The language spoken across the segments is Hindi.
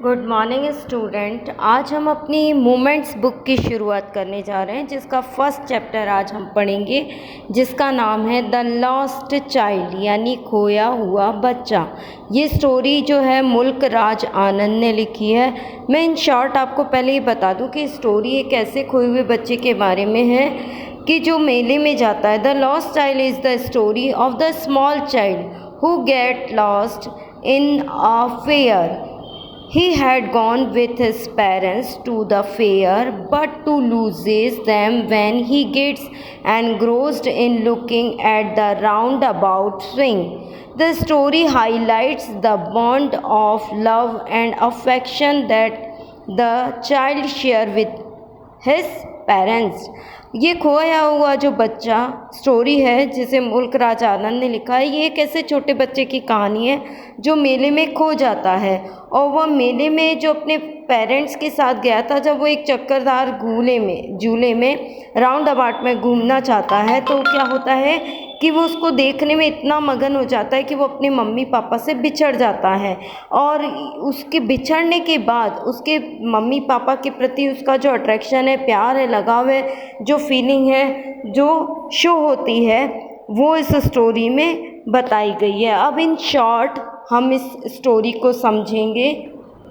Good morning student. आज हम अपनी मोमेंट्स बुक की शुरुआत करने जा रहे हैं, जिसका फर्स्ट चैप्टर आज हम पढ़ेंगे, जिसका नाम है द लॉस्ट चाइल्ड, यानी खोया हुआ बच्चा। ये स्टोरी जो है मुल्क राज आनंद ने लिखी है। मैं इन शॉर्ट आपको पहले ही बता दूं कि स्टोरी एक ऐसे खोए हुए बच्चे के बारे में है कि जो मेले में जाता है। The lost child is the story of the small child who get lost in a fair. He had gone with his parents to the fair, but to loses them when he gets engrossed in looking at the roundabout swing. The story highlights the bond of love and affection that the child share with his parents. ये खोया हुआ जो बच्चा स्टोरी है जिसे मुल्क राज आनंद ने लिखा है, ये एक ऐसे छोटे बच्चे की कहानी है जो मेले में खो जाता है। और वह मेले में जो अपने पेरेंट्स के साथ गया था, जब वो एक चक्करदार झूले में राउंड अबाउट में घूमना चाहता है, तो क्या होता है कि वो उसको देखने में इतना मगन हो जाता है कि वो अपने मम्मी पापा से बिछड़ जाता है। और उसके बिछड़ने के बाद उसके मम्मी पापा के प्रति उसका जो अट्रैक्शन है, प्यार है, लगाव है, जो फीलिंग है, जो शो होती है, वो इस स्टोरी में बताई गई है। अब इन शॉर्ट हम इस स्टोरी को समझेंगे।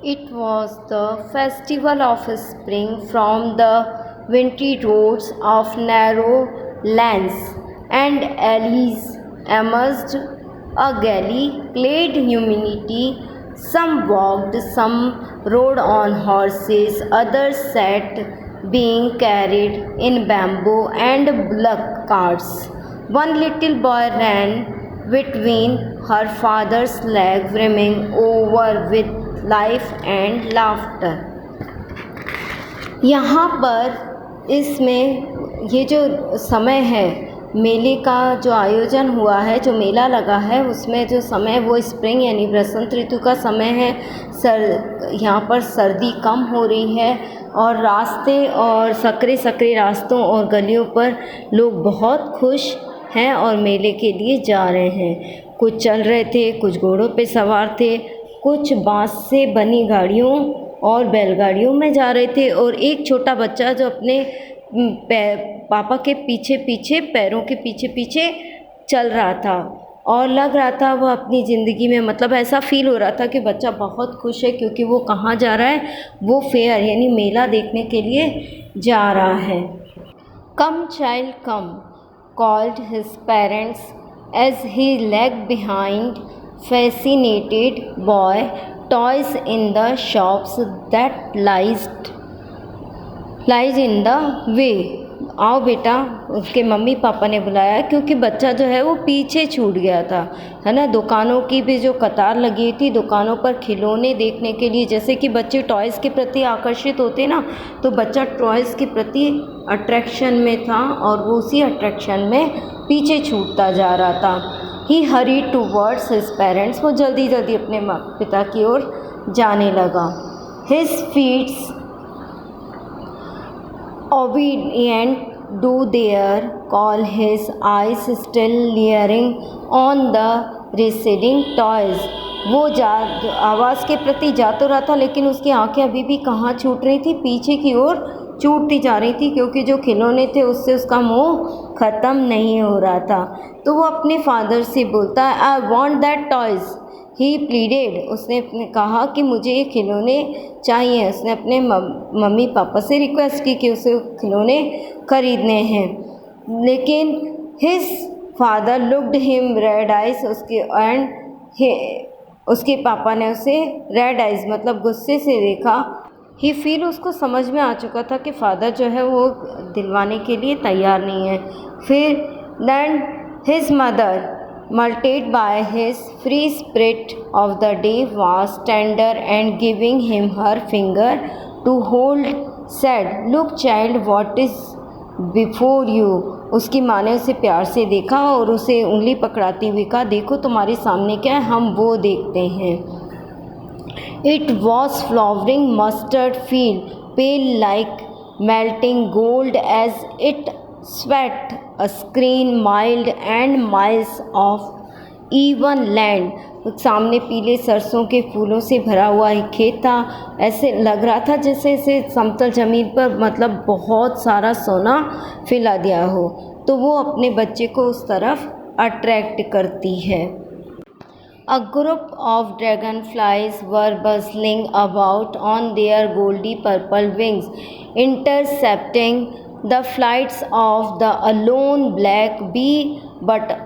It was the festival of spring from the wintry roads of narrow lands and alleys emerged a galley clad humanity. Some walked, some rode on horses, others sat being carried in bamboo and bullock carts. One little boy ran between her father's legs, brimming over with life and laughter. यहाँ पर इसमें ये जो समय है, मेले का जो आयोजन हुआ है, जो मेला लगा है, उसमें जो समय वो स्प्रिंग यानी बसंत ऋतु का समय है। यहाँ पर सर्दी कम हो रही है और रास्ते और सकरे रास्तों और गलियों पर लोग बहुत खुश हैं और मेले के लिए जा रहे हैं। कुछ चल रहे थे, कुछ घोड़ों पे सवार थे, कुछ बांस से बनी गाड़ियों और बैलगाड़ियों में जा रहे थे, और एक छोटा बच्चा जो अपने पापा के पीछे पैरों के पीछे चल रहा था और लग रहा था वह अपनी ज़िंदगी में, मतलब ऐसा फील हो रहा था कि बच्चा बहुत खुश है, क्योंकि वो कहाँ जा रहा है, वो फेयर यानी मेला देखने के लिए जा रहा है। Come child come called his parents as he lag behind fascinated by toys in the shops that lies in the way. आओ बेटा, उसके मम्मी पापा ने बुलाया, क्योंकि बच्चा जो है वो पीछे छूट गया था, है ना। दुकानों की भी जो कतार लगी थी, दुकानों पर खिलौने देखने के लिए, जैसे कि बच्चे टॉयज़ के प्रति आकर्षित होते ना, तो बच्चा टॉयज़ के प्रति अट्रैक्शन में था और वो उसी अट्रैक्शन में पीछे छूटता जा रहा था। He hurried towards his parents, वो जल्दी अपने पिता की ओर जाने लगा। His feets obedient do their call, his eyes still leering on the receding toys. वो आवाज़ के प्रति जा तो रहा था, लेकिन उसकी आंखें अभी भी कहाँ छूट रही थी, पीछे की ओर छूटती जा रही थी, क्योंकि जो खिलौने थे उससे उसका मोह ख़त्म नहीं हो रहा था। तो वो अपने फादर से बोलता है, I want that toys, he pleaded. उसने कहा कि मुझे ये खिलौने चाहिए। उसने अपने मम्मी पापा से रिक्वेस्ट की कि उसे खिलौने खरीदने हैं, लेकिन his father looked him red eyes, उसके पापा ने उसे रेड आइज मतलब गुस्से से देखा। ही फील, उसको समझ में आ चुका था कि फादर जो है वो दिलवाने के लिए तैयार नहीं है। फिर then his mother, melted by his free spirit of the day, was tender and giving him her finger to hold, said, look child, what is before you. उसकी माँ ने उसे प्यार से देखा और उसे उंगली पकड़ाती हुई कहा, देखो तुम्हारे सामने क्या है, हम वो देखते हैं। It was flowering mustard field, pale like melting gold as it sweat a screen mild and miles of even land सामने पीले सरसों के फूलों से भरा हुआ एक खेत था। ऐसे लग रहा था जैसे इसे समतल ज़मीन पर मतलब बहुत सारा सोना फैला दिया हो। तो वो अपने बच्चे को उस तरफ अट्रैक्ट करती है। A group of dragonflies were bustling about on their goldy purple wings, intercepting the flights of the alone black bee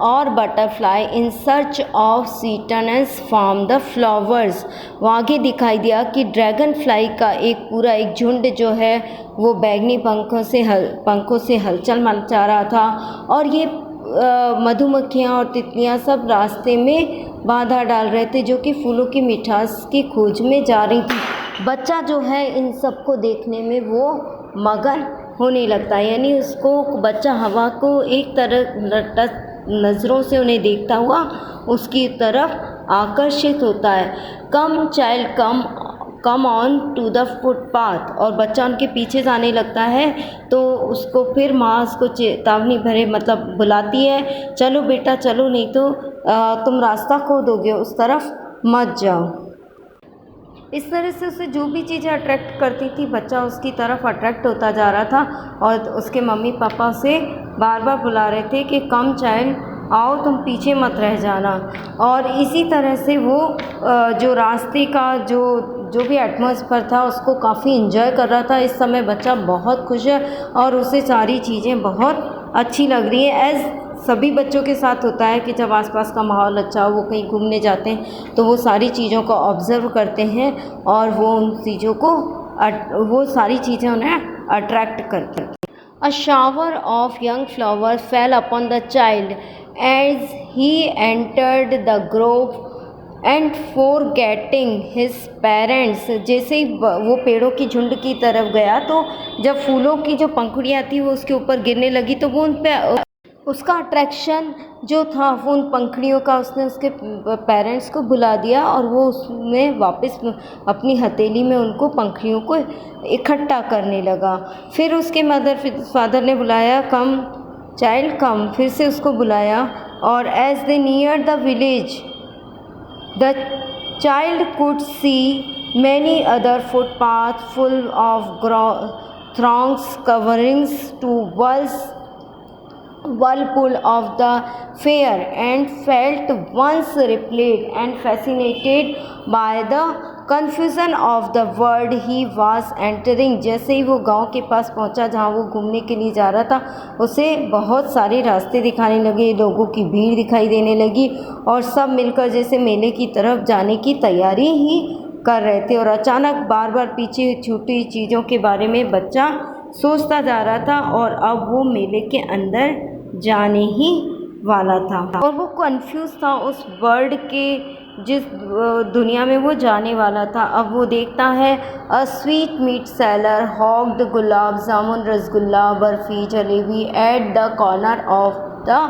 or butterfly in search of sweetness from the flowers। वहाँ आगे दिखाई दिया कि ड्रैगन फ्लाई का एक झुंड जो है वो बैगनी पंखों से हलचल मचा रहा था, और ये मधुमक्खियाँ और तितलियाँ सब रास्ते में बाधा डाल रहे थे जो कि फूलों की मिठास की खोज में जा रही थी। बच्चा जो है इन सबको देखने में वो मगन होने लगता है, यानी उसको बच्चा हवा को एक तरह नज़रों से उन्हें देखता हुआ उसकी तरफ आकर्षित होता है। Come child come on to the footpath, और बच्चा उनके पीछे जाने लगता है तो उसको फिर माँ उसको चेतावनी भरे मतलब बुलाती है, चलो बेटा चलो, नहीं तो तुम रास्ता खो दोगे, उस तरफ मत जाओ। इस तरह से उसे जो भी चीज़ें अट्रैक्ट करती थी बच्चा उसकी तरफ अट्रैक्ट होता जा रहा था, और उसके मम्मी पापा उसे बार बार बुला रहे थे कि कम चाइल्ड आओ, तुम पीछे मत रह जाना। और इसी तरह से वो जो रास्ते का जो भी एटमॉस्फेयर था उसको काफ़ी इन्जॉय कर रहा था। इस समय बच्चा बहुत खुश है और उसे सारी चीज़ें बहुत अच्छी लग रही हैं। एज़ सभी बच्चों के साथ होता है कि जब आसपास का माहौल अच्छा हो, वो कहीं घूमने जाते हैं तो वो सारी चीज़ों को ऑब्ज़र्व करते हैं और वो सारी चीज़ें उन्हें अट्रैक्ट करती हैं। A shower of young flowers fell upon the child as he entered the grove, and forgetting his parents, जैसे ही वो पेड़ों की झुंड की तरफ गया तो जब फूलों की जो पंखुड़ियाँ थी वो उसके ऊपर गिरने लगी तो वो उन पे उसका अट्रैक्शन जो था वो उन पंखुड़ियों का, उसने उसके पेरेंट्स को बुला दिया और वो उसमें वापस अपनी हथेली में उनको पंखुड़ियों को इकट्ठा करने लगा। फिर उसके फादर ने बुलाया, कम चाइल्ड कम, फिर से उसको बुलाया, और as they near the village the child could see many other footpath full of throngs coverings to whirlpool of the fair, and felt once repelled and fascinated by the confusion of the world he was entering। जैसे ही वो गांव के पास पहुंचा जहां वो घूमने के लिए जा रहा था, उसे बहुत सारे रास्ते दिखाने लगे, लोगों की भीड़ दिखाई देने लगी और सब मिलकर जैसे मेले की तरफ जाने की तैयारी ही कर रहे थे। और अचानक बार बार पीछे छूटी चीज़ों के बारे में बच्चा सोचता जा रहा था और अब वो मेले के अंदर जाने ही वाला था और वो कंफ्यूज था उस वर्ल्ड के जिस दुनिया में वो जाने वाला था। अब वो देखता है a sweet meat seller hawked gulab jamun, rasgulla, barfi, jalebi at the corner of the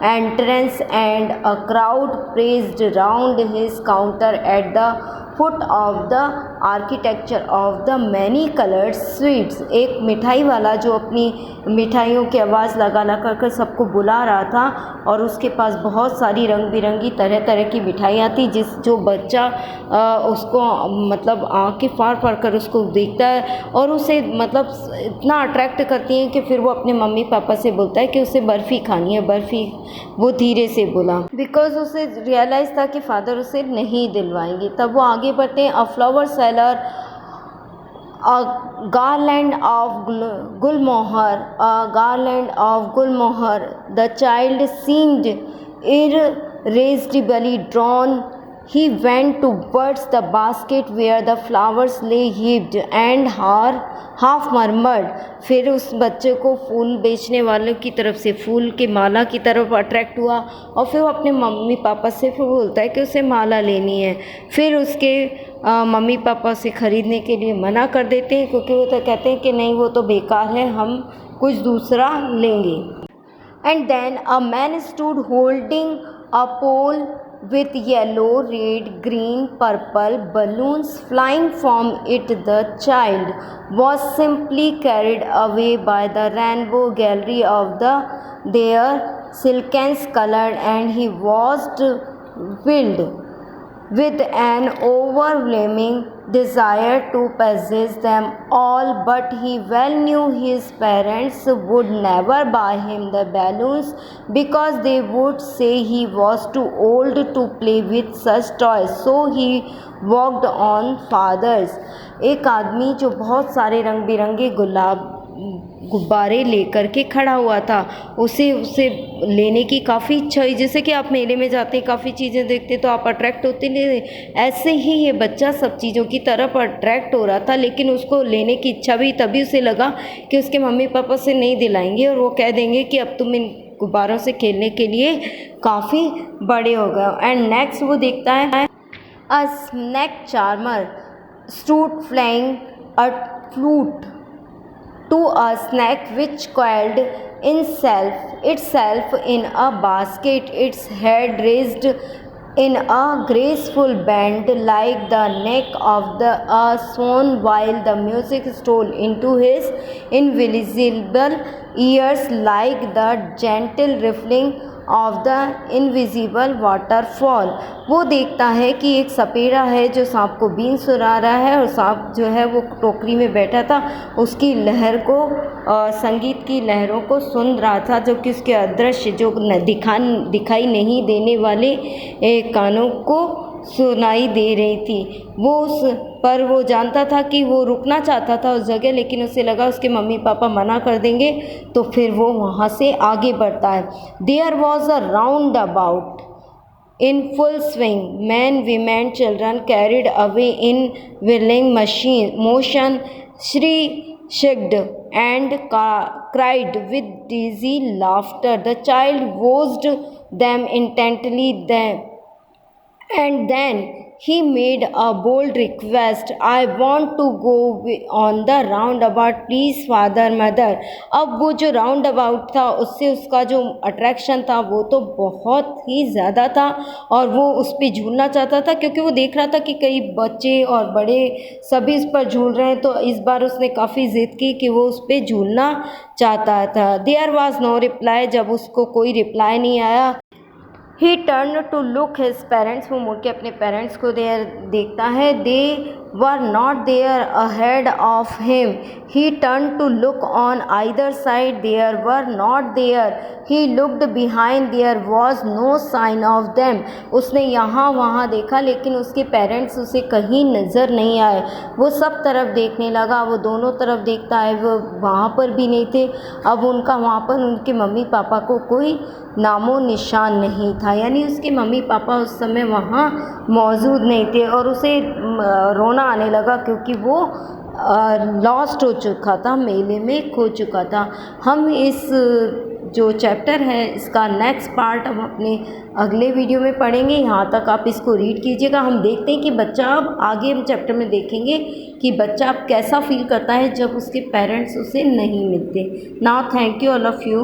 entrance, and a crowd praised round his counter at the foot of the architecture of the many colored sweets। एक मिठाई वाला जो अपनी मिठाइयों की आवाज़ लगा कर सबको बुला रहा था और उसके पास बहुत सारी रंग बिरंगी तरह तरह की मिठाइयाँ थी, जो बच्चा उसको मतलब आँखें फाड़ कर उसको देखता है और उसे मतलब इतना अट्रैक्ट करती हैं कि फिर वो अपने मम्मी पापा से बोलता है कि उसे बर्फ़ी खानी है, बर्फ़ी। वो धीरे से बोला बिकॉज उसे रियलाइज़ था कि फादर उसे नहीं दिलवाएंगे। तब वो आगे बढ़ते हैं। अ flower seller a garland of gulmohar, the child seemed irresistibly drawn. He went towards the basket where the flowers lay heaped and half murmured। फिर उस बच्चे को फूल बेचने वालों की तरफ से फूल की माला की तरफ अट्रैक्ट हुआ और फिर वो अपने मम्मी पापा से फिर बोलता है कि उसे माला लेनी है। फिर उसके मम्मी पापा उसे ख़रीदने के लिए मना कर देते हैं क्योंकि वो तो कहते हैं कि नहीं, वो तो बेकार है, हम कुछ दूसरा लेंगे। And then a man stood holding a pole with yellow, red, green, purple balloons flying from it. The child was simply carried away by the rainbow gallery of their silken colored, and he was thrilled with an overwhelming desire to possess them all, but he well knew his parents would never buy him the balloons because they would say he was too old to play with such toys. So he walked on fathers. एक आदमी जो बहुत सारे रंग बिरंगे गुब्बारे लेकर के खड़ा हुआ था, उसे लेने की काफ़ी इच्छा हुई। जैसे कि आप मेले में जाते हैं, काफ़ी चीज़ें देखते तो आप अट्रैक्ट होते नहीं, ऐसे ही ये बच्चा सब चीज़ों की तरफ अट्रैक्ट हो रहा था, लेकिन उसको लेने की इच्छा भी तभी उसे लगा कि उसके मम्मी पापा से नहीं दिलाएंगे और वो कह देंगे कि अब तुम इन गुब्बारों से खेलने के लिए काफ़ी बड़े हो गए। एंड नेक्स्ट वो देखता है a snake charmer stood playing a flute to a snake which coiled itself in a basket, its head raised in a graceful bend like the neck of a swan, while the music stole into his invisible ears like the gentle rippling of the invisible waterfall. वो देखता है कि एक सपेरा है जो सांप को बीन सुरा रहा है, और सांप जो है वो टोकरी में बैठा था, उसकी लहर को संगीत की लहरों को सुन रहा था, जो कि उसके अदृश्य जो दिखाई नहीं देने वाले कानों को सुनाई दे रही थी। पर वो जानता था कि वो रुकना चाहता था उस जगह, लेकिन उसे लगा उसके मम्मी पापा मना कर देंगे, तो फिर वो वहाँ से आगे बढ़ता है। There was a roundabout in full swing, men, women, children carried away in whirling motion. Shri shrieked and cried with dizzy laughter. The child watched them intently, and then he made a bold request. I want to go on the roundabout, please father, mother. अब वो जो राउंड अबाउट था, उससे उसका जो अट्रैक्शन था वो तो बहुत ही ज़्यादा था, और वो उस पर झूलना चाहता था, क्योंकि वो देख रहा था कि कई बच्चे और बड़े सभी इस पर झूल रहे हैं। तो इस बार उसने काफ़ी ज़िद की कि वो उस पर झूलना चाहता था। देयर वॉज नो रिप्लाई, जब उसको कोई रिप्लाई नहीं आया, he turn to look his parents, वो मुड़ के अपने पेरेंट्स को देखता है। They were not there ahead of him. He turn to look on either side, there were not there. He looked behind, there was no sign of them. उसने यहाँ वहाँ देखा, लेकिन उसके पेरेंट्स उसे कहीं नज़र नहीं आए। वो सब तरफ देखने लगा, वो दोनों तरफ देखता है, वो वहाँ पर भी नहीं थे। अब उनका वहाँ पर उनके मम्मी पापा को कोई नामो निशान नहीं था, यानी उसके मम्मी पापा उस समय वहाँ मौजूद नहीं थे, और उसे रोना आने लगा, क्योंकि वो लॉस्ट हो चुका था, मेले में खो चुका था। हम इस जो चैप्टर है इसका नेक्स्ट पार्ट हम अपने अगले वीडियो में पढ़ेंगे। यहाँ तक आप इसको रीड कीजिएगा। हम देखते हैं कि बच्चा, अब आगे हम चैप्टर में देखेंगे कि बच्चा अब कैसा फील करता है जब उसके पेरेंट्स उसे नहीं मिलते। Now thank you all of you.